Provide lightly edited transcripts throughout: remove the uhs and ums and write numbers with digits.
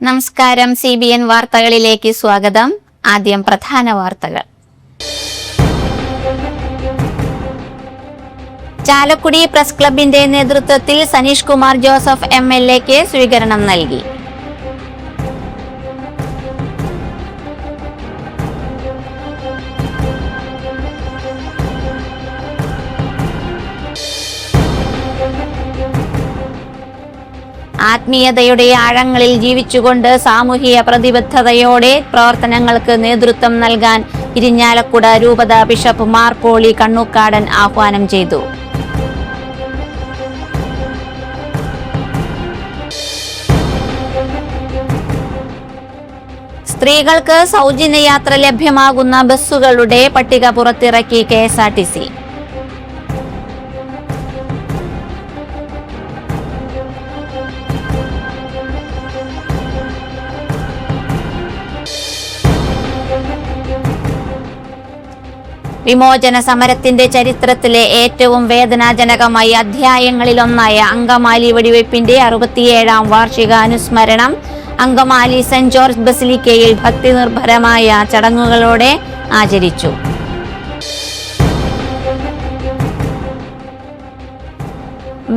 നമസ്കാരം. CBN വാർത്തകളിലേക്ക് സ്വാഗതം. ആദ്യം പ്രധാന വാർത്തകൾ. ചാലക്കുടി പ്രസ് ക്ലബിന്റെ നേതൃത്വത്തിൽ സനീഷ് കുമാർ ജോസഫ് MLAക്ക് സ്വീകരണം നൽകി. ആത്മീയതയുടെ ആഴങ്ങളിൽ ജീവിച്ചുകൊണ്ട് സാമൂഹിക പ്രതിബദ്ധതയോടെ പ്രവർത്തനങ്ങൾക്ക് നേതൃത്വം നൽകാൻ ഇരിഞ്ഞാലക്കുട രൂപത ബിഷപ്പ് മാർ പോളി കണ്ണൂക്കാടൻ ആഹ്വാനം ചെയ്തു. സ്ത്രീകൾക്ക് സൗജന്യ യാത്ര ലഭ്യമാകുന്ന ബസ്സുകളുടെ പട്ടിക പുറത്തിറക്കി KSRTC. വിമോചന സമരത്തിന്റെ ചരിത്രത്തിലെ ഏറ്റവും വേദനാജനകമായ അധ്യായങ്ങളിലൊന്നായ അങ്കമാലി വെടിവയ്പ്പിന്റെ 67ാം വാർഷിക അനുസ്മരണം അങ്കമാലി സെന്റ് ജോർജ് ബസിലിക്കയിൽ ഭക്തിനിർഭരമായ ചടങ്ങുകളോടെ ആചരിച്ചു.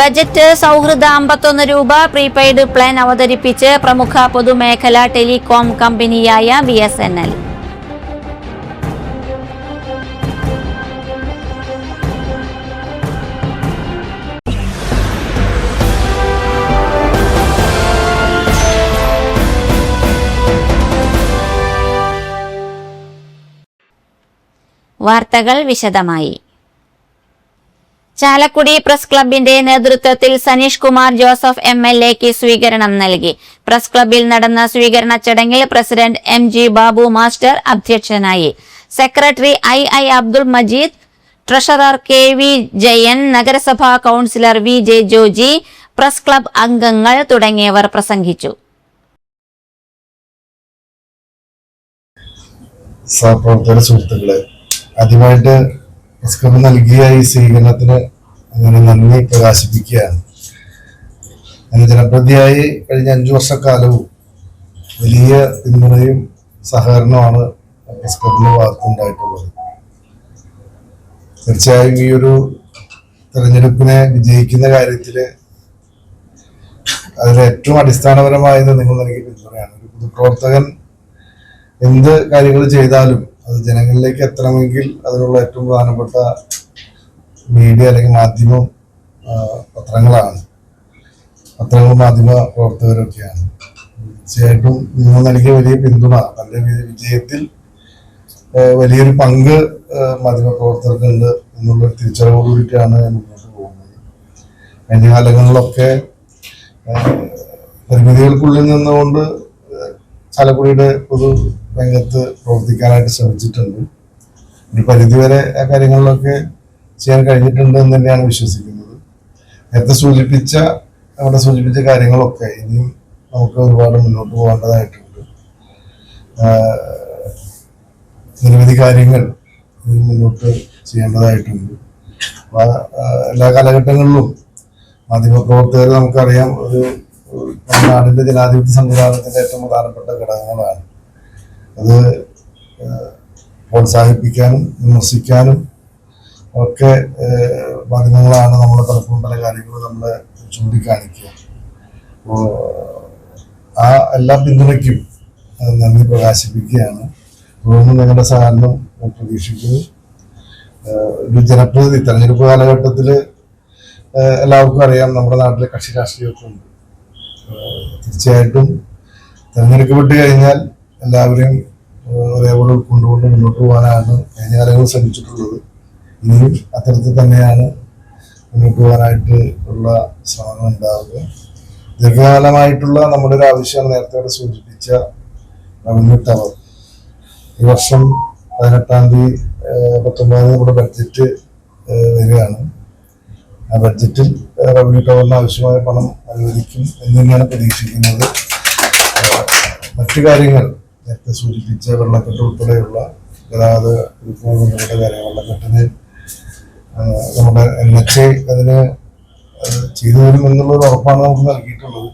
ബജറ്റ് സൗഹൃദ 51 രൂപ പ്രീപെയ്ഡ് പ്ലാൻ അവതരിപ്പിച്ച് പ്രമുഖ പൊതുമേഖലാ ടെലികോം കമ്പനിയായ BSNL. വാർത്തകൾ വിശദമായി. ചാലക്കുടി പ്രസ് ക്ലബിന്റെ നേതൃത്വത്തിൽ സനീഷ് കുമാർ ജോസഫ് MLAക്ക് സ്വീകരണം നൽകി. പ്രസ് ക്ലബിൽ നടന്ന സ്വീകരണ ചടങ്ങിൽ പ്രസിഡന്റ് MG ബാബു മാസ്റ്റർ അധ്യക്ഷനായി. Secretary II Abdul Majeed, treasurer KV Jayan, നഗരസഭാ councillor VJ Joji, press club അംഗങ്ങൾ തുടങ്ങിയവർ പ്രസംഗിച്ചു. ആദ്യമായിട്ട് പ്രസ് ക്ലബ് നൽകിയ ഈ സ്വീകരണത്തിന് അങ്ങനെ നന്ദി പ്രകാശിപ്പിക്കുകയാണ്. അങ്ങനെ ജനപ്രതിയായി കഴിഞ്ഞ 5 വർഷക്കാലവും വലിയ പിന്തുണയും സഹകരണമാണ് പ്രസ് ക്ലബിന്റെ ഭാഗത്തുണ്ടായിട്ടുള്ളത്. തീർച്ചയായും ഈ ഒരു തെരഞ്ഞെടുപ്പിനെ വിജയിക്കുന്ന കാര്യത്തില് അതിൽ ഏറ്റവും അടിസ്ഥാനപരമായത് നിങ്ങൾ നൽകിയ പിന്തുണയാണ്. ഒരു പൊതുപ്രവർത്തകൻ എന്ത് കാര്യങ്ങൾ ചെയ്താലും അത് ജനങ്ങളിലേക്ക് എത്തണമെങ്കിൽ അതിനുള്ള ഏറ്റവും പ്രധാനപ്പെട്ട മീഡിയ അല്ലെങ്കിൽ മാധ്യമം പത്രങ്ങളാണ്. പത്രങ്ങളും മാധ്യമ പ്രവർത്തകരൊക്കെയാണ്. തീർച്ചയായിട്ടും നിങ്ങൾ നൽകിയ വലിയ പിന്തുണ, തന്റെ വിജയത്തിൽ വലിയൊരു പങ്ക് മാധ്യമ പ്രവർത്തകർക്കുണ്ട് എന്നുള്ള തിരിച്ചറിവോടുകൂടിയിട്ടാണ് മുന്നോട്ട് പോകുന്നത്. കഴിഞ്ഞ കാലങ്ങളിലൊക്കെ പരിമിതികൾക്കുള്ളിൽ നിന്നുകൊണ്ട് ചാലക്കുടിയുടെ പൊതു രംഗത്ത് പ്രവർത്തിക്കാനായിട്ട് ശ്രമിച്ചിട്ടുണ്ട്. ഒരു പരിധിവരെ ആ കാര്യങ്ങളിലൊക്കെ ചെയ്യാൻ കഴിഞ്ഞിട്ടുണ്ട് എന്ന് തന്നെയാണ് വിശ്വസിക്കുന്നത്. നേരത്തെ സൂചിപ്പിച്ച കാര്യങ്ങളൊക്കെ ഇനിയും നമുക്ക് ഒരുപാട് മുന്നോട്ട് പോകേണ്ടതായിട്ടുണ്ട്. നിരവധി കാര്യങ്ങൾ മുന്നോട്ട് ചെയ്യേണ്ടതായിട്ടുണ്ട്. എല്ലാ കാലഘട്ടങ്ങളിലും മാധ്യമപ്രവർത്തകർ നമുക്കറിയാം ഒരു നാടിന്റെ ജനാധിപത്യ സംവിധാനത്തിന്റെ ഏറ്റവും പ്രധാനപ്പെട്ട ഘടകങ്ങളാണ്. അത് പ്രോത്സാഹിപ്പിക്കാനും വിമർശിക്കാനും ഒക്കെ മാധ്യമങ്ങളാണ് നമ്മളെ പലപ്പോഴും പല കാര്യങ്ങളും നമ്മളെ ചൂണ്ടിക്കാണിക്കുക. അപ്പോൾ ആ എല്ലാ പിന്തുണയ്ക്കും നന്ദി പ്രകാശിപ്പിക്കുകയാണ്. തുടർന്ന് നിങ്ങളുടെ സഹകരണം പ്രതീക്ഷിക്കുന്നു. ഒരു ജനപ്രതിനിധി തെരഞ്ഞെടുപ്പ് കാലഘട്ടത്തിൽ എല്ലാവർക്കും അറിയാം നമ്മുടെ നാട്ടിലെ കക്ഷി രാഷ്ട്രീയമൊക്കെ ഉണ്ട്. തീർച്ചയായിട്ടും തെരഞ്ഞെടുക്കപ്പെട്ട് കഴിഞ്ഞാൽ എല്ലാവരെയും ഒരേപോലെ ഉൾക്കൊണ്ടുകൊണ്ട് മുന്നോട്ട് പോകാനാണ് കഴിഞ്ഞ കാലങ്ങളിൽ ശ്രമിച്ചിട്ടുള്ളത്. ഇനിയും അത്തരത്തിൽ തന്നെയാണ് മുന്നോട്ട് പോകാനായിട്ട് ഉള്ള ശ്രമങ്ങൾ ഉണ്ടാവുക. ദീർഘകാലമായിട്ടുള്ള നമ്മുടെ ഒരു ആവശ്യമാണ് നേരത്തെ സൂചിപ്പിച്ച റവന്യൂ ടവർ. ഈ വർഷം 18-ാം തീയതി 19 നമ്മുടെ ബഡ്ജറ്റ് വരികയാണ്. ആ ബഡ്ജറ്റിൽ റവന്യൂ ടവറിന് ആവശ്യമായ പണം അനുവദിക്കും എന്ന് തന്നെയാണ് പ്രതീക്ഷിക്കുന്നത്. മറ്റു കാര്യങ്ങൾ നേരത്തെ സൂചിപ്പിച്ച വെള്ളക്കെട്ട് ഉൾപ്പെടെയുള്ള ഗതാഗത ബന്ധപ്പെട്ട കാര്യങ്ങൾ, വെള്ളക്കെട്ടിന് നമ്മുടെ NHA അതിന് ചെയ്തു തരും എന്നുള്ളൊരു ഉറപ്പാണ് നമുക്ക് നൽകിയിട്ടുള്ളത്.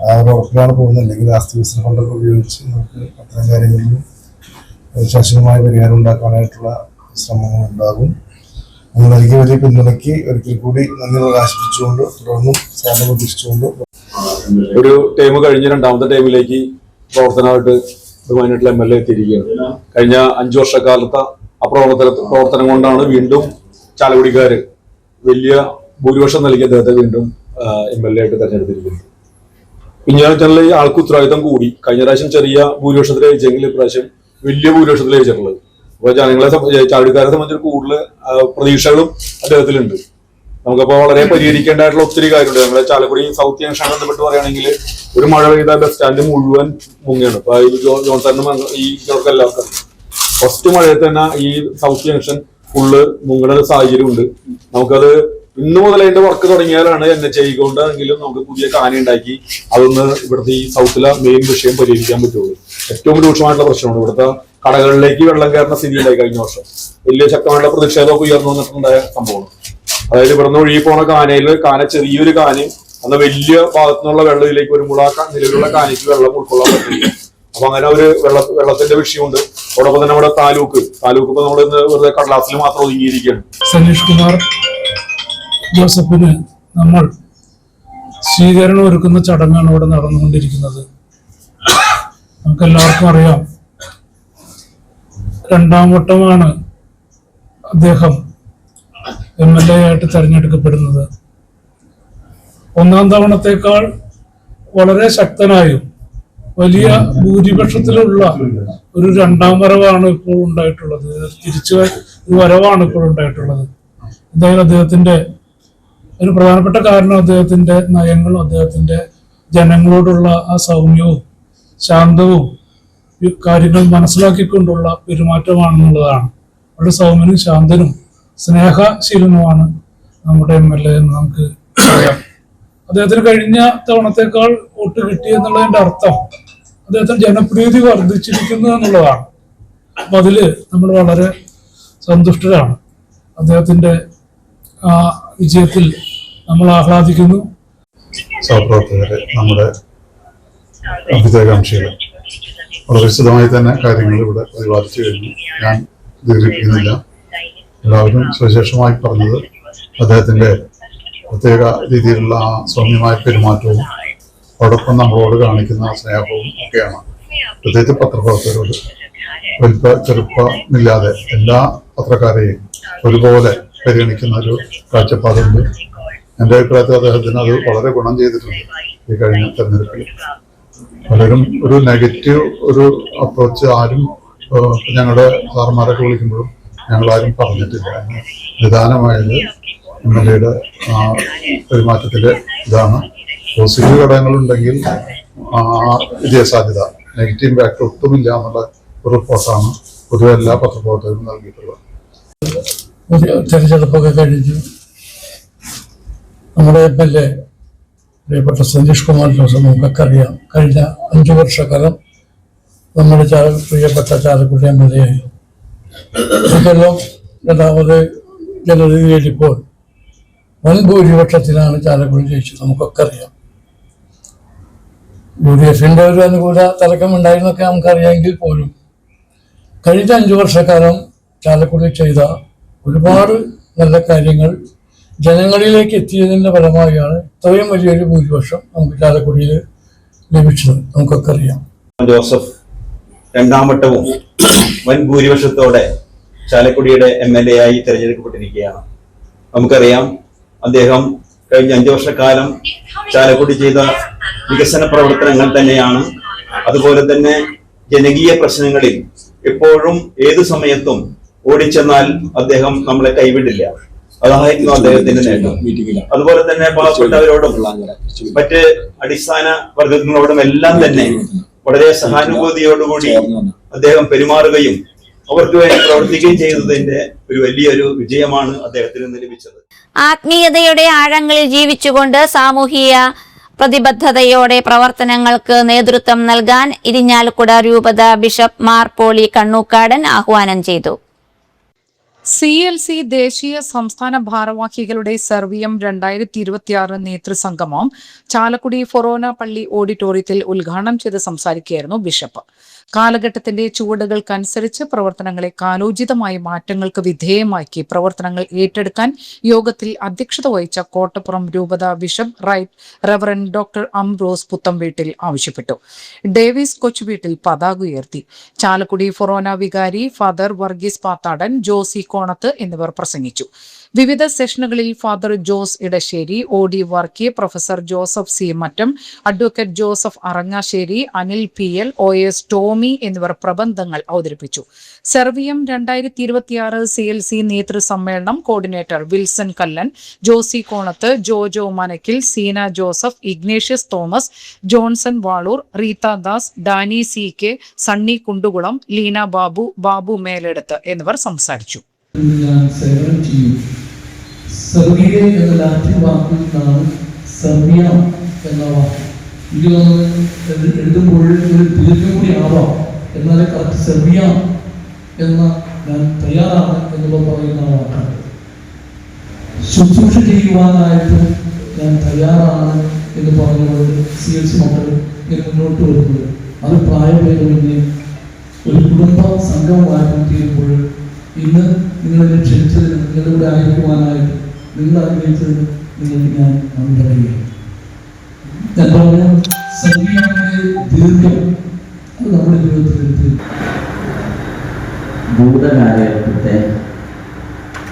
ആ ഒരു ഉറപ്പിലാണ് പോകുന്നത്. അല്ലെങ്കിൽ ആസ്തി വികസന ഫണ്ടൊക്കെ ഉപയോഗിച്ച് നമുക്ക് അത്തരം കാര്യങ്ങളിൽ ശാശ്വതമായ പരിഹാരം ഉണ്ടാക്കാനായിട്ടുള്ള ശ്രമങ്ങൾ ഉണ്ടാകും. നമ്മൾ നൽകിയ വലിയ പിന്തുണയ്ക്ക് ഒരിക്കൽ കൂടി നന്ദി പ്രകാശിപ്പിച്ചുകൊണ്ട് തുടർന്നും സാധനം പ്രതീക്ഷിച്ചുകൊണ്ട് ഒരു ടൈം കഴിഞ്ഞ് രണ്ടാമത്തെ ടൈമിലേക്ക് പ്രവർത്തനമായിട്ട് ബഹുമാനായിട്ടുള്ള MLA എത്തിയിരിക്കുകയാണ്. കഴിഞ്ഞ 5 വർഷക്കാലത്തെ ആ പ്രവർത്തനം കൊണ്ടാണ് വീണ്ടും ചാലക്കുടിക്കാര് വലിയ ഭൂരിപക്ഷം നൽകിയ അദ്ദേഹത്തെ വീണ്ടും MLA ആയിട്ട് തെരഞ്ഞെടുത്തിരിക്കുന്നത്. പിന്നീട് ഈ ആൾക്ക് ഉത്തരവാദിത്തം കൂടി. കഴിഞ്ഞ പ്രാവശ്യം ചെറിയ ഭൂരിപക്ഷത്തിൽ ജയിച്ചെങ്കിൽ ഇപ്രാവശ്യം വലിയ ഭൂരിപക്ഷത്തിൽ ജയിച്ചിട്ടുള്ളത്. അപ്പൊ ജനങ്ങളെ ചാലക്കുടിക്കാരെ സംബന്ധിച്ച് കൂടുതൽ പ്രതീക്ഷകളും അദ്ദേഹത്തിലുണ്ട്. നമുക്കപ്പോ വളരെ പരിഹരിക്കേണ്ടതായിട്ടുള്ള ഒത്തിരി കാര്യമുണ്ട്. നമ്മുടെ ചാലക്കുടി സൗത്ത് ജംഗ്ഷൻ ബന്ധപ്പെട്ട് പറയുകയാണെങ്കിൽ ഒരു മഴ പെയ്ത ബസ് സ്റ്റാൻഡ് മുഴുവൻ മുങ്ങിയാണ്. ഇപ്പൊ ഈ ജോൺസണിനും ഈ എല്ലാവർക്കും ഫസ്റ്റ് മഴയിൽ തന്നെ ഈ സൗത്ത് ജംഗ്ഷൻ ഫുള്ള് മുങ്ങുന്ന ഒരു സാഹചര്യം ഉണ്ട്. നമുക്കത് ഇന്നു മുതൽ അതിന്റെ വർക്ക് തുടങ്ങിയാലാണ് NHI കൊണ്ടെങ്കിലും നമുക്ക് പുതിയ കാന ഉണ്ടാക്കി അതൊന്ന് ഇവിടുത്തെ ഈ സൗത്തിലെ മെയിൻ വിഷയം പരിഹരിക്കാൻ പറ്റുള്ളൂ. ഏറ്റവും രൂക്ഷമായിട്ടുള്ള പ്രശ്നമാണ് ഇവിടുത്തെ കടകളിലേക്ക് വെള്ളം കയറുന്ന സ്ഥിതിയിലായി. കഴിഞ്ഞ വർഷം വലിയ ശക്തമായിട്ടുള്ള പ്രതിഷേധമൊക്കെ ഉയർന്നു വന്നിട്ടുണ്ടായ സംഭവമാണ്. അതായത് ഇവിടുന്ന് ഒഴുകി പോണ കാന ചെറിയൊരു കാന് അന്ന് വലിയ ഭാഗത്തു നിന്നുള്ള വെള്ളത്തിലേക്ക് വരുമ്പോൾ ആ നിലവിലുള്ള കാനയ്ക്ക് വെള്ളം ഉൾക്കൊള്ളാൻ പറ്റില്ല. അപ്പൊ അങ്ങനെ ഒരു വെള്ളത്തിന്റെ വിഷയമുണ്ട്. അതോടൊപ്പം തന്നെ നമ്മുടെ താലൂക്ക് ഇപ്പൊ നമ്മൾ വെറുതെ കടലാസിൽ മാത്രം ഒതുങ്ങിയിരിക്കുകയാണ്. സനീഷ് കുമാർ ജോസഫിന് നമ്മൾ സ്വീകരണം ഒരുക്കുന്ന ചടങ്ങാണ് ഇവിടെ നടന്നുകൊണ്ടിരിക്കുന്നത്. നമുക്കെല്ലാവർക്കും അറിയാം, 2ാം വട്ടമാണ് അദ്ദേഹം MLA ആയിട്ട് തെരഞ്ഞെടുക്കപ്പെടുന്നത്. 1ാം തവണത്തേക്കാൾ വളരെ ശക്തനായും വലിയ ഭൂരിപക്ഷത്തിലുള്ള ഒരു 2ാം വരവാണ് ഇപ്പോൾ ഉണ്ടായിട്ടുള്ളത്. തിരിച്ചു ഒരു വരവാണ് ഇപ്പോൾ ഉണ്ടായിട്ടുള്ളത്. എന്തായാലും അദ്ദേഹത്തിന്റെ ഒരു പ്രധാനപ്പെട്ട കാരണം അദ്ദേഹത്തിന്റെ നയങ്ങളും അദ്ദേഹത്തിന്റെ ജനങ്ങളോടുള്ള ആ സൗമ്യവും ശാന്തവും കാര്യങ്ങൾ മനസ്സിലാക്കിക്കൊണ്ടുള്ള പെരുമാറ്റമാണെന്നുള്ളതാണ്. വളരെ സൗമ്യനും ശാന്തനും സ്നേഹശീലനുമാണ് നമ്മുടെ MLA എന്ന് നമുക്ക് പറയാം. അദ്ദേഹത്തിന് കഴിഞ്ഞ തവണത്തേക്കാൾ വോട്ട് കിട്ടി എന്നുള്ളതിന്റെ അർത്ഥം അദ്ദേഹത്തിന് ജനപ്രീതി വർദ്ധിച്ചിരിക്കുന്നു എന്നുള്ളതാണ്. അപ്പൊ അതില് നമ്മൾ വളരെ സന്തുഷ്ടരാണ്. അദ്ദേഹത്തിന്റെ ആ വിജയത്തിൽ നമ്മൾ ആഹ്ലാദിക്കുന്നു. സഹപ്രവർത്തകരെ, നമ്മുടെ അഭ്യുദയകാംക്ഷികൾ വളരെ വിശദമായി തന്നെ കാര്യങ്ങൾ ഇവിടെ പ്രതിപാദിച്ചു കഴിഞ്ഞു. ഞാൻ ദീർഘിപ്പിക്കുന്നില്ല. എല്ലാവരും സവിശേഷമായി പറഞ്ഞത് അദ്ദേഹത്തിന്റെ പ്രത്യേക രീതിയിലുള്ള ആ സൗമ്യമായ പെരുമാറ്റവും അതോടൊപ്പം നമ്മളോട് കാണിക്കുന്ന സ്നേഹവും ഒക്കെയാണ്. പ്രത്യേകിച്ച് പത്രപ്രവർത്തകരോട് വലിപ്പ ചെറുപ്പമില്ലാതെ എല്ലാ പത്രക്കാരെയും ഒരുപോലെ പരിഗണിക്കുന്ന ഒരു കാഴ്ചപ്പാടുണ്ട്. എൻ്റെ അഭിപ്രായത്തിൽ അദ്ദേഹത്തിന് അത് വളരെ ഗുണം ചെയ്തിട്ടുണ്ട്. ഈ കഴിഞ്ഞ തെരഞ്ഞെടുപ്പിൽ പലരും ഒരു നെഗറ്റീവ് ഒരു അപ്രോച്ച് ആരും ഞങ്ങളുടെ സാർമാരൊക്കെ വിളിക്കുമ്പോഴും ഞങ്ങളാരും പറഞ്ഞിട്ടില്ല. നിദാനമായത് MLA പെരുമാറ്റത്തിലെ ഇതാണ്. പോസിറ്റീവ് ഘടകങ്ങളുണ്ടെങ്കിൽ വിജയസാധ്യത, നെഗറ്റീവ് ഇമ്പാക്ട് ഒട്ടുമില്ല എന്നുള്ള ഒരു റിപ്പോർട്ടാണ് പൊതുവെ എല്ലാ പത്രപ്രവർത്തകരും നൽകിയിട്ടുള്ളത്. തെരഞ്ഞെടുപ്പൊക്കെ കഴിഞ്ഞു നമ്മുടെ MLA പ്രിയപ്പെട്ട സനീഷ് കുമാർ ജോസഫ് നമുക്കൊക്കെ അറിയാം. കഴിഞ്ഞ 5 വർഷക്കാലം നമ്മുടെ പ്രിയപ്പെട്ട ചാലക്കുടി MLA ആയി. ഇതെല്ലാം 2ാമത് ജനറൽ ഇപ്പോൾ വൻ ഭൂരിപക്ഷത്തിലാണ് ചാലക്കുടി ജയിച്ചത്. നമുക്കൊക്കെ അറിയാം. UDFന്റെ ഒരു അനുകൂല തലക്കമുണ്ടായിരുന്നൊക്കെ നമുക്കറിയാമെങ്കിൽ പോലും കഴിഞ്ഞ 5 വർഷക്കാലം ചാലക്കുടി ചെയ്ത ഒരുപാട് നല്ല കാര്യങ്ങൾ ജനങ്ങളിലേക്ക് എത്തിയതിന്റെ ഫലമായാണ് ഇത്രയും വലിയൊരു ഭൂരിപക്ഷം നമുക്ക് ചാലക്കുടിയിൽ ലഭിച്ചത്. നമുക്കൊക്കെ അറിയാം. ജോസഫ് 2ാം വട്ടവും വൻ ഭൂരിപക്ഷത്തോടെ ചാലക്കുടിയുടെ MLA ആയി തെരഞ്ഞെടുക്കപ്പെട്ടിരിക്കുകയാണ്. നമുക്കറിയാം, അദ്ദേഹം കഴിഞ്ഞ 5 വർഷക്കാലം ചാലക്കുടി ചെയ്ത വികസന പ്രവർത്തനങ്ങൾ തന്നെയാണ്. അതുപോലെ തന്നെ ജനകീയ പ്രശ്നങ്ങളിൽ എപ്പോഴും ഏതു സമയത്തും ഓടിച്ചെന്നാൽ അദ്ദേഹം നമ്മളെ കൈവിടില്ല. അതായിരുന്നു അദ്ദേഹത്തിന്റെ നേട്ടം. അതുപോലെ തന്നെ പാവപ്പെട്ടവരോടും മറ്റ് അടിസ്ഥാന വർഗങ്ങളോടും എല്ലാം തന്നെ വളരെ സഹാനുഭൂതിയോടുകൂടി അദ്ദേഹം പെരുമാറുകയും അവർക്ക് വേണ്ടി പ്രവർത്തിക്കുകയും ചെയ്തതിന്റെ ഒരു വലിയൊരു വിജയമാണ് അദ്ദേഹത്തിന് ലഭിച്ചത്. ആത്മീയതയുടെ ആഴങ്ങളിൽ ജീവിച്ചുകൊണ്ട് സാമൂഹിക പ്രതിബദ്ധതയോടെ പ്രവർത്തനങ്ങൾക്ക് നേതൃത്വം നൽകാൻ ഇരിഞ്ഞാലക്കുട രൂപത ബിഷപ്പ് മാർ പോളി കണ്ണൂക്കാടൻ ആഹ്വാനം ചെയ്തു. CLC ദേശീയ സംസ്ഥാന ഭാരവാഹികളുടെ സർവീയം 2026 നേതൃസംഗമം ചാലക്കുടി ഫൊറോന പള്ളി ഓഡിറ്റോറിയത്തിൽ ഉദ്ഘാടനം ചെയ്ത് സംസാരിക്കുകയായിരുന്നു ബിഷപ്പ്. കാലഘട്ടത്തിന്റെ ചുവടുകൾക്കനുസരിച്ച് പ്രവർത്തനങ്ങളെ കാലോചിതമായ മാറ്റങ്ങൾക്ക് വിധേയമാക്കി പ്രവർത്തനങ്ങൾ ഏറ്റെടുക്കാൻ യോഗത്തിൽ അധ്യക്ഷത വഹിച്ച കോട്ടപ്പുറം രൂപത bishop right reverend doctor Ambrose Puthenveettil ആവശ്യപ്പെട്ടു. ഡേവിസ് കൊച്ചുവീട്ടിൽ പതാക ഉയർത്തി. ചാലക്കുടി ഫൊറോന വികാരി ഫാദർ വർഗീസ് പാത്താടൻ, ജോസി കോണത്ത് എന്നിവർ പ്രസംഗിച്ചു. വിവിധ സെഷനുകളിൽ father Jose Edassery, OD Varkey, professor Joseph C Mattam, advocate Joseph Arangassery, Anil PL, OS Tomy എന്നിവർ പ്രബന്ധങ്ങൾ അവതരിപ്പിച്ചു. സർവീയം 2026 CLC നേതൃസമ്മേളനം കോർഡിനേറ്റർ വിൽസൺ കല്ലൻ, ജോസി കോണത്ത്, ജോജോ മനക്കിൽ, സീന ജോസഫ്, ഇഗ്നേഷ്യസ് തോമസ്, ജോൺസൺ വാളൂർ, റീത്ത ദാസ്, ഡാനി CK, സണ്ണി കുണ്ടുകുളം, ലീന ബാബു, ബാബു മേലെടുത്ത് എന്നിവർ സംസാരിച്ചു. ഞാൻ സേവനം ചെയ്യും. സർവീയ എന്ന ലാറ്റിൻ വാക്കിൽ നിന്നാണ് സർവിയ എന്ന വാക്ക്. എനിക്ക് തോന്നുന്നത് എഴുതുമ്പോൾ ഒരു ദീർഘം കൂടി ആവാം, എന്നാലേ കറക്റ്റ് സർവിയ എന്ന ഞാൻ തയ്യാറാണ് എന്നുള്ള പറയുന്ന വാക്കാണ്. ശുശ്രൂഷ ചെയ്യുവാനായിട്ട് ഞാൻ തയ്യാറാണ് എന്ന് പറഞ്ഞുകൊണ്ട് CLC മക്കൾ ഇങ്ങനെ മുന്നോട്ട് വരുന്നത് അത് പ്രായഭേദമന്യേ ഒരു കുടുംബ സംഘമായി തീരുമ്പോൾ ഇന്ന് നിങ്ങളെ ക്ഷണിച്ചതിന്, നിങ്ങളുടെ ആയിരിക്കുവാനായിട്ട് നിങ്ങൾ ആഗ്രഹിച്ചതിന് നിങ്ങൾക്ക് ഞാൻ നന്ദി പറയുകയാണ്. ഞാൻ പറഞ്ഞ സംഗീതത്തിന്റെ ദീർഘം അത് നമ്മുടെ ജീവിതത്തിൽ ഭൂതകാലഘട്ടത്തെ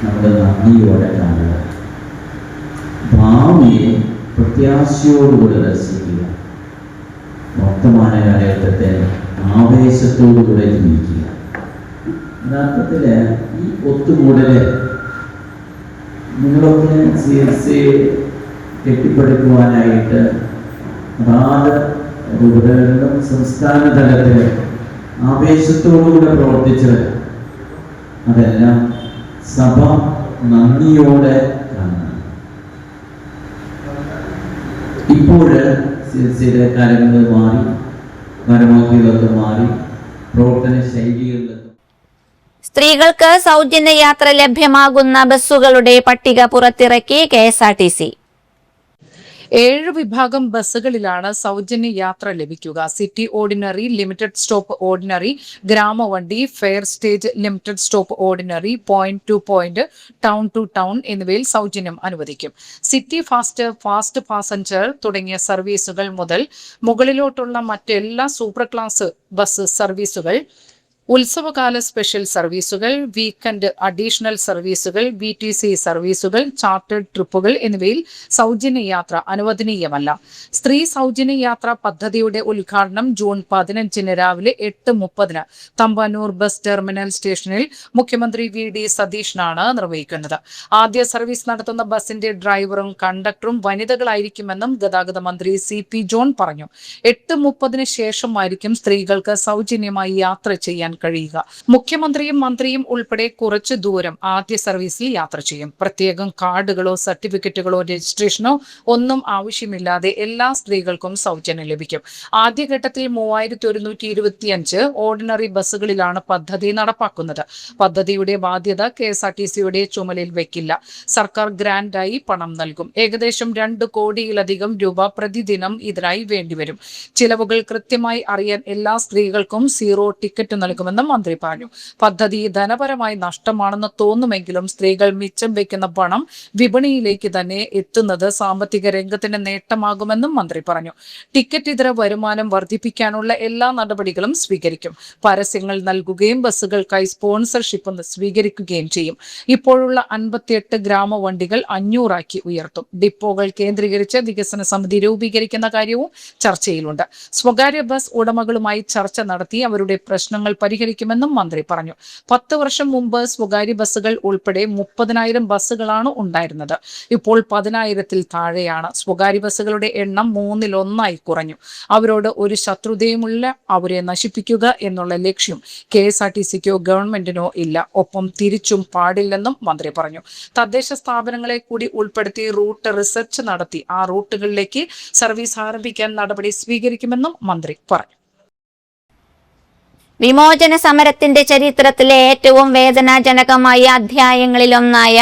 നമ്മുടെ നന്ദിയോടെ കാണുക, ഭാവിയെ പ്രത്യാശയോടുകൂടി ദർശിക്കുക, വർത്തമാന കാലഘട്ടത്തെ ആവേശത്തോടുകൂടെ ജീവിക്കുക. യഥാർത്ഥത്തിൽ ഈ ഒത്തുകൂടല് നിങ്ങളൊക്കെ CLC കെട്ടിപ്പടുക്കുവാനായിട്ട് അതാത് രൂപതകളിലും സംസ്ഥാന തലത്തിൽ ആവേശത്തോടുകൂടെ പ്രവർത്തിച്ചത് അതെല്ലാം സഭ നന്ദിയോടെ കാണുന്നു. ഇപ്പോൾ CLCയുടെ കാര്യങ്ങൾ മാറി, ഭാരവാഹികളൊക്കെ മാറി, പ്രവർത്തന ശൈലികളിലൊക്കെ സ്ത്രീകൾക്ക് സൗജന്യ യാത്ര ലഭ്യമാകുന്ന ബസ്സുകളുടെ പട്ടിക പുറത്തിറക്കി KSRTC. 7 വിഭാഗം ബസ്സുകളിലാണ് സൗജന്യ യാത്ര ലഭിക്കുക. City ordinary, limited stop ordinary, ഗ്രാമവണ്ടി, fare stage limited stop ordinary, point to point, town to town എന്നിവയിൽ സൗജന്യം അനുവദിക്കും. സിറ്റി ഫാസ്റ്റ് പാസഞ്ചർ തുടങ്ങിയ സർവീസുകൾ മുതൽ മുകളിലോട്ടുള്ള മറ്റെല്ലാ സൂപ്പർ ക്ലാസ് ബസ് സർവീസുകൾ, ഉത്സവകാല സ്പെഷ്യൽ സർവീസുകൾ, വീക്കെൻഡ് അഡീഷണൽ സർവീസുകൾ, BTC സർവീസുകൾ, ചാർട്ടേഡ് ട്രിപ്പുകൾ എന്നിവയിൽ സൗജന്യ യാത്ര അനുവദനീയമല്ല. സ്ത്രീ സൗജന്യ യാത്രാ പദ്ധതിയുടെ ഉദ്ഘാടനം ജൂൺ 15 രാവിലെ 8:30 തമ്പാനൂർ ബസ് ടെർമിനൽ സ്റ്റേഷനിൽ മുഖ്യമന്ത്രി VD സതീശനാണ് നിർവഹിക്കുന്നത്. ആദ്യ സർവീസ് നടത്തുന്ന ബസിന്റെ ഡ്രൈവറും കണ്ടക്ടറും വനിതകളായിരിക്കുമെന്നും ഗതാഗത മന്ത്രി CP ജോൺ പറഞ്ഞു. 8:30 ശേഷമായിരിക്കും സ്ത്രീകൾക്ക് സൗജന്യമായി യാത്ര ചെയ്യാൻ കഴിയുക. മുഖ്യമന്ത്രിയും മന്ത്രിയും ഉൾപ്പെടെ കുറച്ചു ദൂരം ആദ്യ സർവീസിൽ യാത്ര ചെയ്യും. പ്രത്യേകം കാർഡുകളോ സർട്ടിഫിക്കറ്റുകളോ രജിസ്ട്രേഷനോ ഒന്നും ആവശ്യമില്ലാതെ എല്ലാ സ്ത്രീകൾക്കും സൗജന്യം ലഭിക്കും. ആദ്യഘട്ടത്തിൽ 3125 ഓർഡിനറി ബസ്സുകളിലാണ് പദ്ധതി നടപ്പാക്കുന്നത്. പദ്ധതിയുടെ ബാധ്യത KSRTCയുടെ ചുമലിൽ വെക്കില്ല. സർക്കാർ ഗ്രാന്റായി പണം നൽകും. ഏകദേശം 2 കോടിയിലധികം രൂപ പ്രതിദിനം ഇതിനായി വേണ്ടിവരും. ചിലവുകൾ കൃത്യമായി അറിയാൻ എല്ലാ സ്ത്രീകൾക്കും 0 ടിക്കറ്റ് നൽകുമെന്നും മന്ത്രി പറഞ്ഞു. പദ്ധതി ധനപരമായി നഷ്ടമാണെന്ന് തോന്നുമെങ്കിലും സ്ത്രീകൾ മിച്ചം വയ്ക്കുന്ന പണം വിപണിയിലേക്ക് തന്നെ എത്തുന്നത് സാമ്പത്തിക രംഗത്തിന് നേട്ടമാകുമെന്നും മന്ത്രി പറഞ്ഞു. ടിക്കറ്റ് ഇതര വരുമാനം വർദ്ധിപ്പിക്കാനുള്ള എല്ലാ നടപടികളും സ്വീകരിക്കും. പരസ്യങ്ങൾ നൽകുകയും ബസ്സുകൾക്കായി സ്പോൺസർഷിപ്പ് സ്വീകരിക്കുകയും ചെയ്യും. ഇപ്പോഴുള്ള 58 ഗ്രാമവണ്ടികൾ 500 ഉയർത്തും. ഡിപ്പോകൾ കേന്ദ്രീകരിച്ച് വികസന സമിതി രൂപീകരിക്കുന്ന കാര്യവും ചർച്ചയിലുണ്ട്. സ്വകാര്യ ബസ് ഉടമകളുമായി ചർച്ച നടത്തി അവരുടെ പ്രശ്നങ്ങൾ പരിഹരിക്കുമെന്നും മന്ത്രി പറഞ്ഞു. 10 വർഷം മുമ്പ് സ്വകാര്യ ബസ്സുകൾ ഉൾപ്പെടെ 30,000 ബസ്സുകളാണ് ഉണ്ടായിരുന്നത്. ഇപ്പോൾ 10,000-ൽ താഴെയാണ്. സ്വകാര്യ ബസ്സുകളുടെ എണ്ണം 3-1 കുറഞ്ഞു. അവരോട് ഒരു ശത്രുതയുമില്ല. അവരെ നശിപ്പിക്കുക എന്നുള്ള ലക്ഷ്യം KSRTCക്കോ ഗവൺമെന്റിനോ ഇല്ല. ഒപ്പം തിരിച്ചും പാടില്ലെന്നും മന്ത്രി പറഞ്ഞു. തദ്ദേശ സ്ഥാപനങ്ങളെ കൂടി ഉൾപ്പെടുത്തി റൂട്ട് റിസർച്ച് നടത്തി ആ റൂട്ടുകളിലേക്ക് സർവീസ് ആരംഭിക്കാൻ നടപടി സ്വീകരിക്കുമെന്നും മന്ത്രി പറഞ്ഞു. വിമോചന സമരത്തിന്റെ ചരിത്രത്തിലെ ഏറ്റവും വേദനാജനകമായ അധ്യായങ്ങളിലൊന്നായ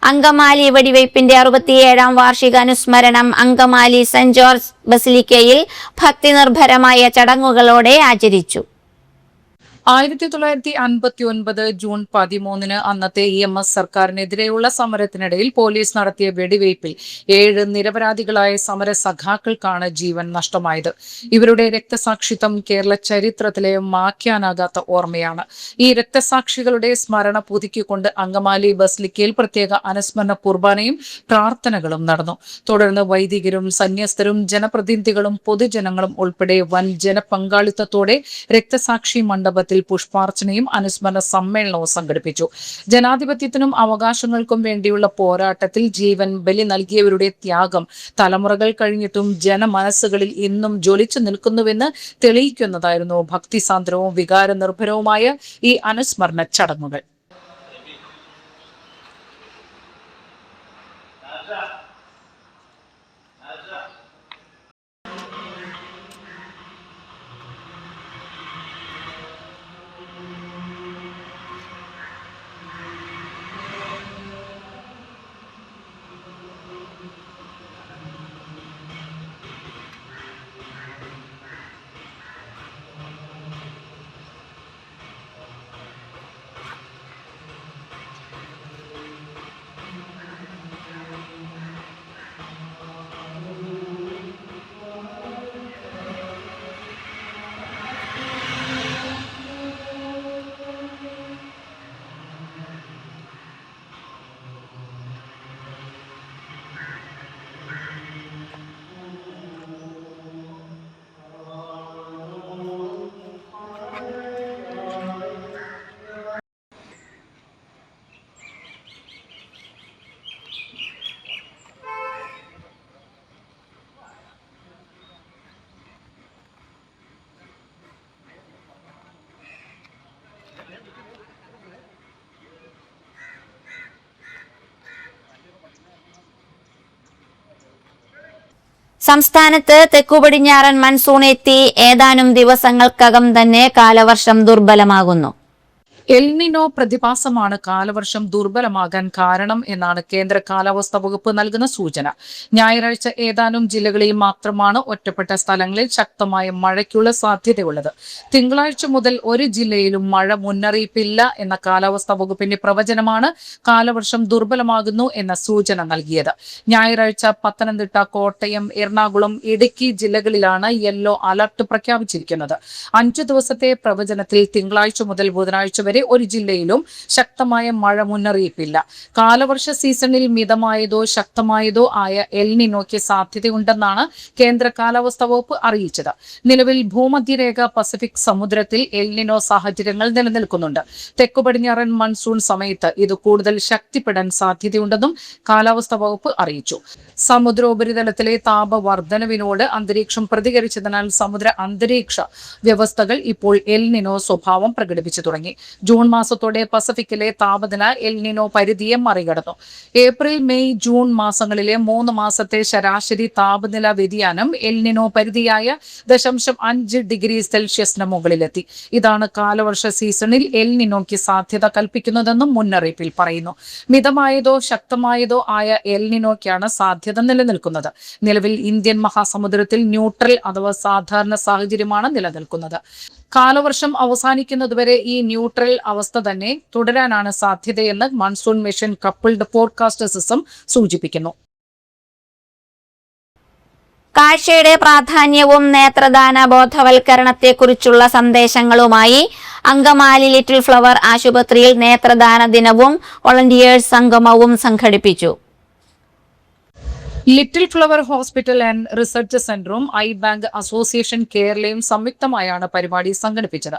അങ്കമാലി വെടിവയ്പ്പിന്റെ 67-ാം വാർഷിക അനുസ്മരണം അങ്കമാലി സെന്റ് ജോർജ് ബസിലിക്കയിൽ ഭക്തിനിർഭരമായ ചടങ്ങുകളോടെ ആചരിച്ചു. 1959 ജൂൺ 13 അന്നത്തെ EMS സർക്കാരിനെതിരെയുള്ള സമരത്തിനിടയിൽ പോലീസ് നടത്തിയ വെടിവയ്പിൽ 7 നിരപരാധികളായ സമര സഖാക്കൾക്കാണ് ജീവൻ നഷ്ടമായത്. ഇവരുടെ രക്തസാക്ഷിത്വം കേരള ചരിത്രത്തിലെ മായ്ക്കാനാകാത്ത ഓർമ്മയാണ്. ഈ രക്തസാക്ഷികളുടെ സ്മരണ പുതുക്കിക്കൊണ്ട് അങ്കമാലി ബസിലിക്കയിൽ പ്രത്യേക അനുസ്മരണ കുർബാനയും പ്രാർത്ഥനകളും നടന്നു. തുടർന്ന് വൈദികരും സന്യസ്തരും ജനപ്രതിനിധികളും പൊതുജനങ്ങളും ഉൾപ്പെടെ വൻ ജനപങ്കാളിത്തത്തോടെ രക്തസാക്ഷി മണ്ഡപത്തിൽ പുഷ്പാർച്ചനയും അനുസ്മരണ സമ്മേളനവും സംഘടിപ്പിച്ചു. ജനാധിപത്യത്തിനും അവകാശങ്ങൾക്കും വേണ്ടിയുള്ള പോരാട്ടത്തിൽ ജീവൻ ബലി നൽകിയവരുടെ ത്യാഗം തലമുറകൾ കഴിഞ്ഞിട്ടും ജനമനസ്സുകളിൽ ഇന്നും ജ്വലിച്ചു നിൽക്കുന്നുവെന്ന് തെളിയിക്കുന്നതായിരുന്നു ഭക്തിസാന്ദ്രവും വികാരനിർഭരവുമായ ഈ അനുസ്മരണ ചടങ്ങുകൾ. സംസ്ഥാനത്ത് തെക്കുപടിഞ്ഞാറൻ മൺസൂൺ എത്തി ഏതാനും ദിവസങ്ങൾക്കകം തന്നെ കാലവർഷം ദുർബലമാകുന്നു. എൽനിനോ പ്രതിഭാസമാണ് കാലവർഷം ദുർബലമാകാൻ കാരണം എന്നാണ് കേന്ദ്ര കാലാവസ്ഥാ വകുപ്പ് നൽകുന്ന സൂചന. ഞായറാഴ്ച ഏതാനും ജില്ലകളിൽ മാത്രമാണ് ഒറ്റപ്പെട്ട സ്ഥലങ്ങളിൽ ശക്തമായ മഴയ്ക്കുള്ള സാധ്യതയുള്ളത്. തിങ്കളാഴ്ച മുതൽ ഒരു ജില്ലയിലും മഴ മുന്നറിയിപ്പില്ല എന്ന കാലാവസ്ഥാ വകുപ്പിന്റെ പ്രവചനമാണ് കാലവർഷം ദുർബലമാകുന്നു എന്ന സൂചന നൽകിയത്. ഞായറാഴ്ച പത്തനംതിട്ട, കോട്ടയം, എറണാകുളം, ഇടുക്കി ജില്ലകളിലാണ് യെല്ലോ അലർട്ട് പ്രഖ്യാപിച്ചിരിക്കുന്നത്. 5 ദിവസത്തെ പ്രവചനത്തിൽ തിങ്കളാഴ്ച മുതൽ ബുധനാഴ്ച വരെ ഒരു ജില്ലയിലും ശക്തമായ മഴ മുന്നറിയിപ്പില്ല. കാലവർഷ സീസണിൽ മിതമായതോ ശക്തമായതോ ആയ എൽനിനോയ്ക്ക് സാധ്യതയുണ്ടെന്നാണ് കേന്ദ്ര കാലാവസ്ഥാ വകുപ്പ് അറിയിച്ചത്. നിലവിൽ ഭൂമധ്യരേഖ പസഫിക് സമുദ്രത്തിൽ എൽനിനോ സാഹചര്യങ്ങൾ നിലനിൽക്കുന്നുണ്ട്. തെക്കു പടിഞ്ഞാറൻ മൺസൂൺ സമയത്ത് ഇത് കൂടുതൽ ശക്തിപ്പെടാൻ സാധ്യതയുണ്ടെന്നും കാലാവസ്ഥാ വകുപ്പ് അറിയിച്ചു. സമുദ്രോപരിതലത്തിലെ താപവർദ്ധനവിനോട് അന്തരീക്ഷം പ്രതികരിച്ചതിനാൽ സമുദ്ര അന്തരീക്ഷ വ്യവസ്ഥകൾ ഇപ്പോൾ എൽനിനോ സ്വഭാവം പ്രകടിപ്പിച്ചു തുടങ്ങി. ജൂൺ മാസത്തോടെ പസഫിക്കിലെ താപനില എൽനിനോ പരിധിയെ മറികടന്നു. ഏപ്രിൽ, മെയ്, ജൂൺ മാസങ്ങളിലെ 3 മാസത്തെ ശരാശരി താപനില വ്യതിയാനം എൽനിനോ പരിധിയായ 0.5 ഡിഗ്രി സെൽഷ്യസിന് മുകളിലെത്തി. ഇതാണ് കാലവർഷ സീസണിൽ എൽനിനോയ്ക്ക് സാധ്യത കൽപ്പിക്കുന്നതെന്നും മുന്നറിയിപ്പിൽ പറയുന്നു. മിതമായതോ ശക്തമായതോ ആയ എൽനിനോയ്ക്കാണ് സാധ്യത നിലനിൽക്കുന്നത്. നിലവിൽ ഇന്ത്യൻ മഹാസമുദ്രത്തിൽ ന്യൂട്രൽ അഥവാ സാധാരണ സാഹചര്യമാണ് നിലനിൽക്കുന്നത്. കാലവർഷം അവസാനിക്കുന്നതുവരെ ഈ ന്യൂട്രൽ അവസ്ഥ തന്നെ തുടരാനാണ് സാധ്യതയെന്ന് monsoon mission coupled forecast system സൂചിപ്പിക്കുന്നു. കാഴ്ചയുടെ പ്രാധാന്യവും നേത്രദാന ബോധവൽക്കരണത്തെക്കുറിച്ചുള്ള സന്ദേശങ്ങളുമായി അങ്കമാലി ലിറ്റിൽ ഫ്ലവർ ആശുപത്രിയിൽ നേത്രദാന ദിനവും വോളണ്ടിയേഴ്സ് സംഗമവും സംഘടിപ്പിച്ചു. Little flower hospital and research സെന്ററും ഐ ബാങ്ക് അസോസിയേഷൻ കേരളയും സംയുക്തമായാണ് പരിപാടി സംഘടിപ്പിച്ചത്.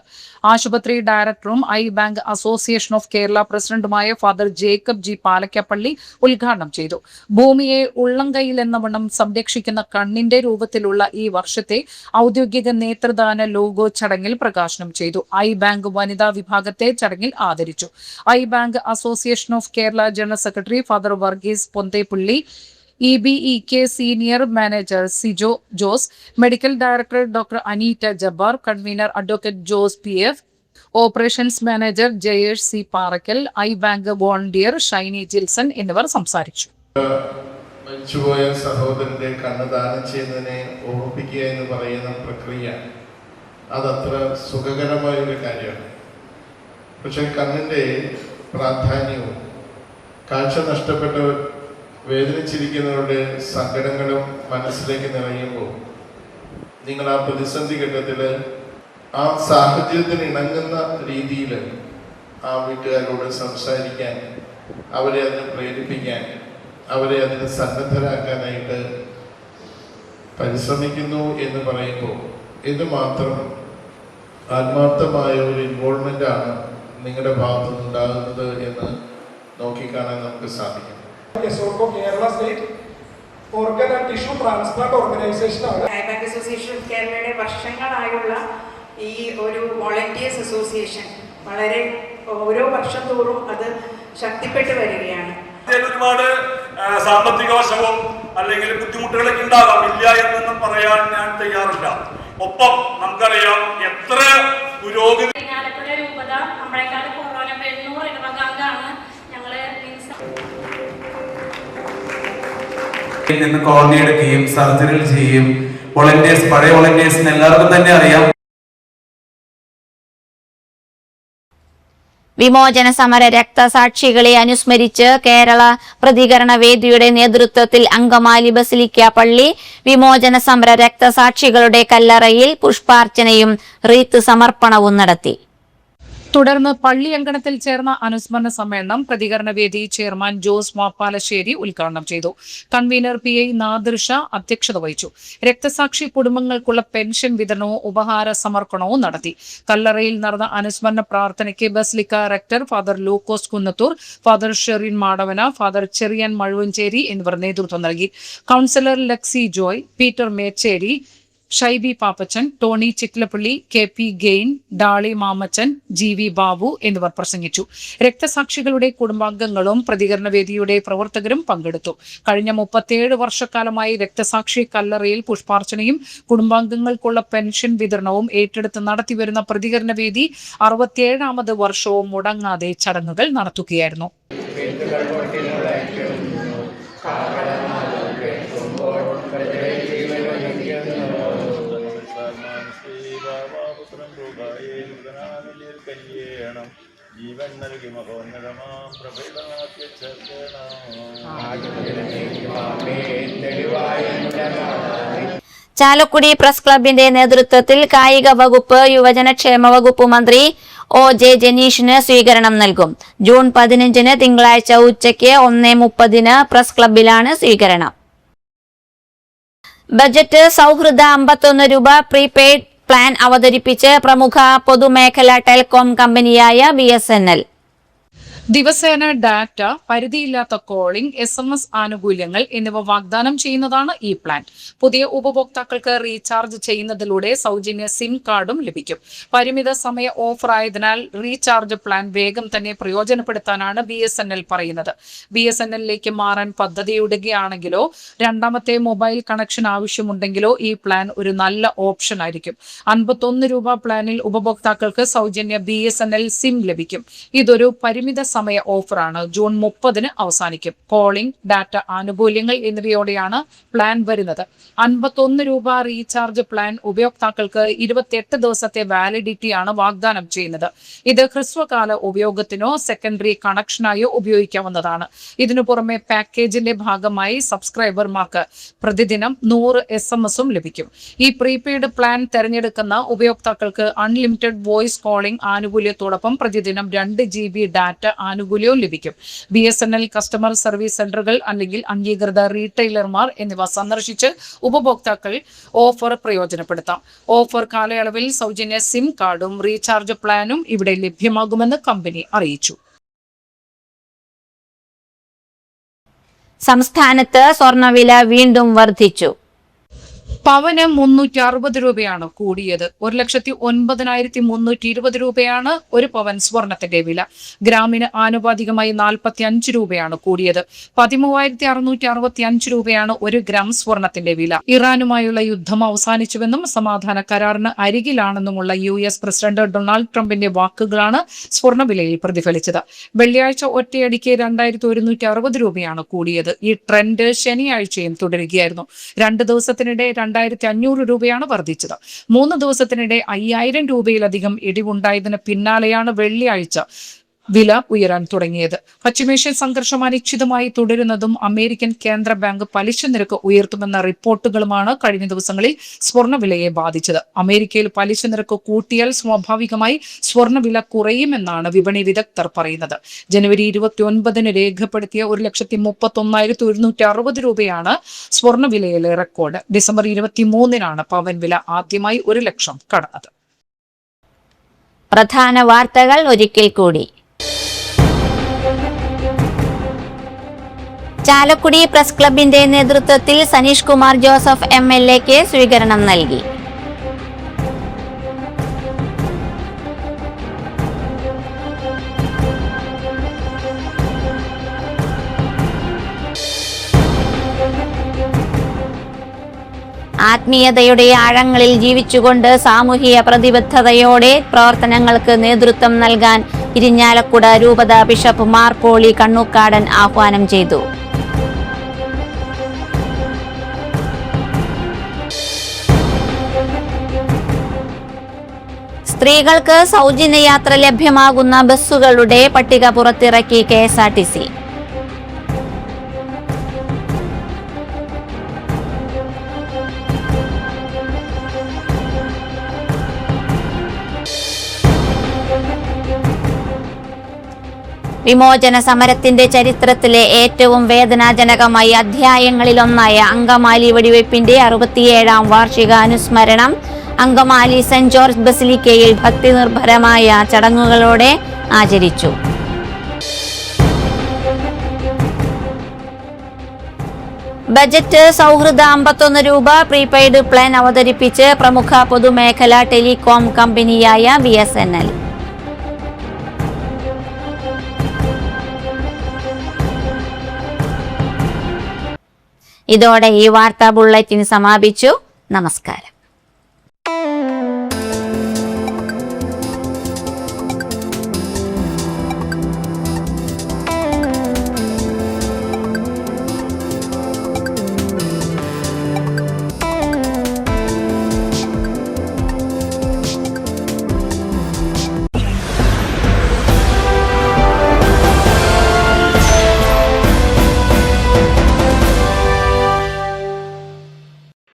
ആശുപത്രി ഡയറക്ടറും I bank association of Kerala പ്രസിഡന്റുമായ ഫാദർ ജേക്കബ് ജി പാലക്കപ്പള്ളി ഉദ്ഘാടനം ചെയ്തു. ഭൂമിയെ ഉള്ളംകൈയിലെന്നവണ്ണം സംരക്ഷിക്കുന്ന കണ്ണിന്റെ രൂപത്തിലുള്ള ഈ വർഷത്തെ ഔദ്യോഗിക നേത്രദാന ലോഗോ ചടങ്ങിൽ പ്രകാശനം ചെയ്തു. ഐ ബാങ്ക് വനിതാ വിഭാഗത്തെ ചടങ്ങിൽ ആദരിച്ചു. Eye bank association of Kerala general secretary father Varghese Ponthepally, EBEK senior manager Sijo Jose, medical director doctor Aneeta Jabbar, convener advocate Jose PF, operations manager Jayesh C Parakkal, eye bank volunteer Shiny Jilson എന്നിവർ സംസാരിച്ചു. മരിച്ചുപോയ സഹോദരന്റെ കണ്ണ് ദാനം ചെയ്യുന്നതിനെ ഓർമ്മിപ്പിക്കുക എന്ന് പറയുന്ന പ്രക്രിയ അതത്ര സുഖകരമായ ഒരു കാര്യമാണ്. പക്ഷെ കണ്ണിൻ്റെ പ്രാധാന്യവും കാഴ്ച നഷ്ടപ്പെട്ടവർ വേദനിച്ചിരിക്കുന്നവരുടെ സങ്കടങ്ങളും മനസ്സിലേക്ക് നിറയുമ്പോൾ നിങ്ങൾ ആ പ്രതിസന്ധി ഘട്ടത്തിൽ ആ സാഹചര്യത്തിന് ഇണങ്ങുന്ന രീതിയിൽ ആ വീട്ടുകാരോട് സംസാരിക്കാൻ, അവരെ അതിന് പ്രേരിപ്പിക്കാൻ, അവരെ അതിന് സന്നദ്ധരാക്കാനായിട്ട് പരിശ്രമിക്കുന്നു എന്ന് പറയുമ്പോൾ ഇത് മാത്രം ആത്മാർത്ഥമായ ഒരു ഇൻവോൾവ്മെൻ്റ് ആണ് നിങ്ങളുടെ ഭാഗത്തു നിന്നുണ്ടാകുന്നത് എന്ന് നോക്കിക്കാണാൻ നമുക്ക് സാധിക്കും. Kerala state organ and tissue transplant ഓർഗനൈസേഷനാണ്. ഐ ബാങ്ക് അസോസിയേഷൻ ഓഫ് കേരളയുടെ വർഷങ്ങളായുള്ള ഈ ഒരു വോളണ്ടിയേഴ്സ് അസോസിയേഷൻ വളരെ ഓരോ വർഷം തോറും അത് ശക്തിപ്പെട്ടു വരികയാണ്. ഒരുപാട് സാമ്പത്തിക വശവും അല്ലെങ്കിൽ ബുദ്ധിമുട്ടുകളൊക്കെ ഉണ്ടാകാം, ഇല്ല എന്നൊന്നും പറയാൻ ഞാൻ തയ്യാറില്ല. ഒപ്പം നമുക്കറിയാം എത്ര പുരോഗതി രൂപത നമ്മളെക്കാൾ കൊറോണ 800 ഇടവകാംഗാണ് ഞങ്ങള് നിന്ന് കോളനി എടുക്കുകയും സർജറികൾ ചെയ്യും. വോളണ്ടിയേഴ്സ്, പഴയ വോളണ്ടിയേഴ്സിന് എല്ലാവർക്കും തന്നെ അറിയാം. വിമോചന സമര രക്തസാക്ഷികളെ അനുസ്മരിച്ച് കേരള പ്രതികരണ വേദിയുടെ നേതൃത്വത്തിൽ അങ്കമാലി ബസിലിക്ക പള്ളി വിമോചന സമര രക്തസാക്ഷികളുടെ കല്ലറയിൽ പുഷ്പാർച്ചനയും റീത്ത് സമർപ്പണവും നടത്തി. തുടർന്ന് പള്ളി അങ്കണത്തിൽ ചേർന്ന അനുസ്മരണ സമ്മേളനം പ്രതികരണ വേദി ചെയർമാൻ ജോസ് മാപ്പാലശ്ശേരി ഉദ്ഘാടനം ചെയ്തു. കൺവീനർ PI നാദിർ ഷാ അധ്യക്ഷത വഹിച്ചു. രക്തസാക്ഷി കുടുംബങ്ങൾക്കുള്ള പെൻഷൻ വിതരണവും ഉപഹാര സമർപ്പണവും നടത്തി. കല്ലറയിൽ നടന്ന അനുസ്മരണ പ്രാർത്ഥനയ്ക്ക് basilica rector father Lukose Kunnathur, father Sherin Madavana, father Cherian Mazhuvancherry എന്നിവർ നേതൃത്വം നൽകി. Councillor Lexy Joy, Peter Mecheri, Shaiby Pappachan, Tony Chiklappally, KP Gain, Dolly Mamachan, GV Babu എന്നിവർ പ്രസംഗിച്ചു. രക്തസാക്ഷികളുടെ കുടുംബാംഗങ്ങളും പ്രതികരണ വേദിയുടെ പ്രവർത്തകരും പങ്കെടുത്തു. കഴിഞ്ഞ 37 വർഷക്കാലമായി രക്തസാക്ഷി കല്ലറയിൽ പുഷ്പാർച്ചനയും കുടുംബാംഗങ്ങൾക്കുള്ള പെൻഷൻ വിതരണവും ഏറ്റെടുത്ത് നടത്തിവരുന്ന പ്രതികരണ വേദി 67ാമത് വർഷവും മുടങ്ങാതെ ചടങ്ങുകൾ നടത്തുകയായിരുന്നു. ജീവൻ നൽകി മഹോന്നതമാം ചാലക്കുടി പ്രസ് ക്ലബിന്റെ നേതൃത്വത്തിൽ കായിക വകുപ്പ് യുവജനക്ഷേമ വകുപ്പ് മന്ത്രി OJ ജനീഷിന് സ്വീകരണം നൽകും. ജൂൺ 15 തിങ്കളാഴ്ച ഉച്ചയ്ക്ക് 1:30 പ്രസ് ക്ലബിലാണ് സ്വീകരണം. ബജറ്റ് സൗഹൃദ 51 രൂപ പ്രീപെയ്ഡ് പ്ലാൻ അവതരിപ്പിച്ച് പ്രമുഖ പൊതുമേഖലാ ടെലികോം കമ്പനിയായ BSNL. ദിവസേന ഡാറ്റ, പരിധിയില്ലാത്ത കോളിംഗ്, SMS ആനുകൂല്യങ്ങൾ എന്നിവ വാഗ്ദാനം ചെയ്യുന്നതാണ് ഈ പ്ലാൻ. പുതിയ ഉപഭോക്താക്കൾക്ക് റീചാർജ് ചെയ്യുന്നതിലൂടെ സൗജന്യ SIM കാർഡും ലഭിക്കും. പരിമിത സമയ ഓഫർ ആയതിനാൽ റീചാർജ് പ്ലാൻ വേഗം തന്നെ പ്രയോജനപ്പെടുത്താനാണ് BSNL പറയുന്നത്. BSNLിലേക്ക് മാറാൻ പദ്ധതിയിടുകയാണെങ്കിലോ രണ്ടാമത്തെ മൊബൈൽ കണക്ഷൻ ആവശ്യമുണ്ടെങ്കിലോ ഈ പ്ലാൻ ഒരു നല്ല ഓപ്ഷൻ ആയിരിക്കും. 51 രൂപ പ്ലാനിൽ ഉപഭോക്താക്കൾക്ക് സൗജന്യ BSNL SIM ലഭിക്കും. ഇതൊരു പരിമിത സമയ ഓഫറാണ്. ജൂൺ 30 അവസാനിക്കും. കോളിംഗ്, ഡാറ്റ ആനുകൂല്യങ്ങൾ എന്നിവയോടെയാണ് പ്ലാൻ വരുന്നത്. 51 രൂപ റീചാർജ് പ്ലാൻ ഉപയോക്താക്കൾക്ക് 28 ദിവസത്തെ വാലിഡിറ്റി ആണ് വാഗ്ദാനം ചെയ്യുന്നത്. ഇത് ഹ്രസ്വകാല ഉപയോഗത്തിനോ സെക്കൻഡറി കണക്ഷനായോ ഉപയോഗിക്കാവുന്നതാണ്. ഇതിനു പുറമെ പാക്കേജിന്റെ ഭാഗമായി സബ്സ്ക്രൈബർമാർക്ക് പ്രതിദിനം 100 SMS ലഭിക്കും. ഈ പ്രീപെയ്ഡ് പ്ലാൻ തെരഞ്ഞെടുക്കുന്ന ഉപയോക്താക്കൾക്ക് അൺലിമിറ്റഡ് വോയിസ് കോളിംഗ് ആനുകൂല്യത്തോടൊപ്പം പ്രതിദിനം 2 GB ഡാറ്റ ആനുകൂല്യവും ലഭിക്കും. BSNL കസ്റ്റമർ സർവീസ് സെന്ററുകൾ അല്ലെങ്കിൽ അംഗീകൃത റീറ്റെയിലർമാർ എന്നിവ സന്ദർശിച്ച് ഉപഭോക്താക്കൾ ഓഫർ പ്രയോജനപ്പെടുത്താം. ഓഫർ കാലയളവിൽ സൗജന്യ SIM കാർഡും റീചാർജ് പ്ലാനും ഇവിടെ ലഭ്യമാകുമെന്ന് കമ്പനി അറിയിച്ചു. സംസ്ഥാനത്ത് സ്വർണ്ണവില വീണ്ടും വർദ്ധിച്ചു. പവന് 360 രൂപയാണ് കൂടിയത്. 1,09,320 രൂപയാണ് ഒരു പവൻ സ്വർണത്തിന്റെ വില. ഗ്രാമിന് ആനുപാതികമായി 45 രൂപയാണ് കൂടിയത്. 13,665 രൂപയാണ് ഒരു ഗ്രാം സ്വർണത്തിന്റെ വില. ഇറാനുമായുള്ള യുദ്ധം അവസാനിച്ചുവെന്നും സമാധാന കരാറിന് അരികിലാണെന്നുമുള്ള US പ്രസിഡന്റ് ഡൊണാൾഡ് ട്രംപിന്റെ വാക്കുകളാണ് സ്വർണ്ണവിലയിൽ പ്രതിഫലിച്ചത്. വെള്ളിയാഴ്ച ഒറ്റയടിക്ക് 2,160 രൂപയാണ് കൂടിയത്. ഈ ട്രെൻഡ് ശനിയാഴ്ചയും തുടരുകയായിരുന്നു. 2 ദിവസത്തിനിടെ 2,500 രൂപയാണ് വർദ്ധിച്ചത്. 3 ദിവസത്തിനിടെ 5,000 രൂപയിലധികം ഇടിവുണ്ടായതിന് പിന്നാലെയാണ് വെള്ളിയാഴ്ച വില ഉയരാൻ തുടങ്ങിയത്. പശ്ചിമേഷ്യൻ സംഘർഷം അനിശ്ചിതമായി തുടരുന്നതും അമേരിക്കൻ കേന്ദ്ര ബാങ്ക് പലിശ നിരക്ക് ഉയർത്തുമെന്ന റിപ്പോർട്ടുകളുമാണ് കഴിഞ്ഞ ദിവസങ്ങളിൽ സ്വർണ്ണവിലയെ ബാധിച്ചത്. അമേരിക്കയിൽ പലിശ നിരക്ക് കൂട്ടിയാൽ സ്വാഭാവികമായി സ്വർണ്ണവില കുറയുമെന്നാണ് വിപണി വിദഗ്ധർ പറയുന്നത്. ജനുവരി 29 രേഖപ്പെടുത്തിയ 1,31,160 രൂപയാണ് സ്വർണ്ണവിലയിലെ റെക്കോർഡ്. ഡിസംബർ 23 പവൻ വില ആദ്യമായി 1 ലക്ഷം കടന്നത്. പ്രധാന വാർത്തകൾ ഒരിക്കൽ കൂടി. ചാലക്കുടി പ്രസ് ക്ലബിന്റെ നേതൃത്വത്തിൽ സനീഷ് കുമാർ ജോസഫ് MLAക്ക് സ്വീകരണം നൽകി. ആത്മീയതയുടെ ആഴങ്ങളിൽ ജീവിച്ചുകൊണ്ട് സാമൂഹിക പ്രതിബദ്ധതയോടെ പ്രവർത്തനങ്ങൾക്ക് നേതൃത്വം നൽകാൻ ഇരിഞ്ഞാലക്കുട രൂപത ബിഷപ്പ് മാർ പോളി കണ്ണൂക്കാടൻ ആഹ്വാനം ചെയ്തു. സ്ത്രീകൾക്ക് സൗജന്യ യാത്ര ലഭ്യമാകുന്ന ബസ്സുകളുടെ പട്ടിക പുറത്തിറക്കി KSRTC. വിമോചന സമരത്തിന്റെ ചരിത്രത്തിലെ ഏറ്റവും വേദനാജനകമായ അധ്യായങ്ങളിലൊന്നായ അങ്കമാലി വെടിവയ്പ്പിന്റെ 67ാം വാർഷിക അനുസ്മരണം അങ്കമാലി സെന്റ് ജോർജ് ബസിലിക്കയിൽ ഭക്തിനിർഭരമായ ചടങ്ങുകളോടെ ആചരിച്ചു. ബജറ്റ് സൗഹൃദ 51 രൂപ പ്രീപെയ്ഡ് പ്ലാൻ അവതരിപ്പിച്ച് പ്രമുഖ പൊതുമേഖലാ ടെലികോം കമ്പനിയായ BSNL. ഇതോടെ ഈ വാർത്താ ബുള്ളറ്റിൻ സമാപിച്ചു. നമസ്കാരം.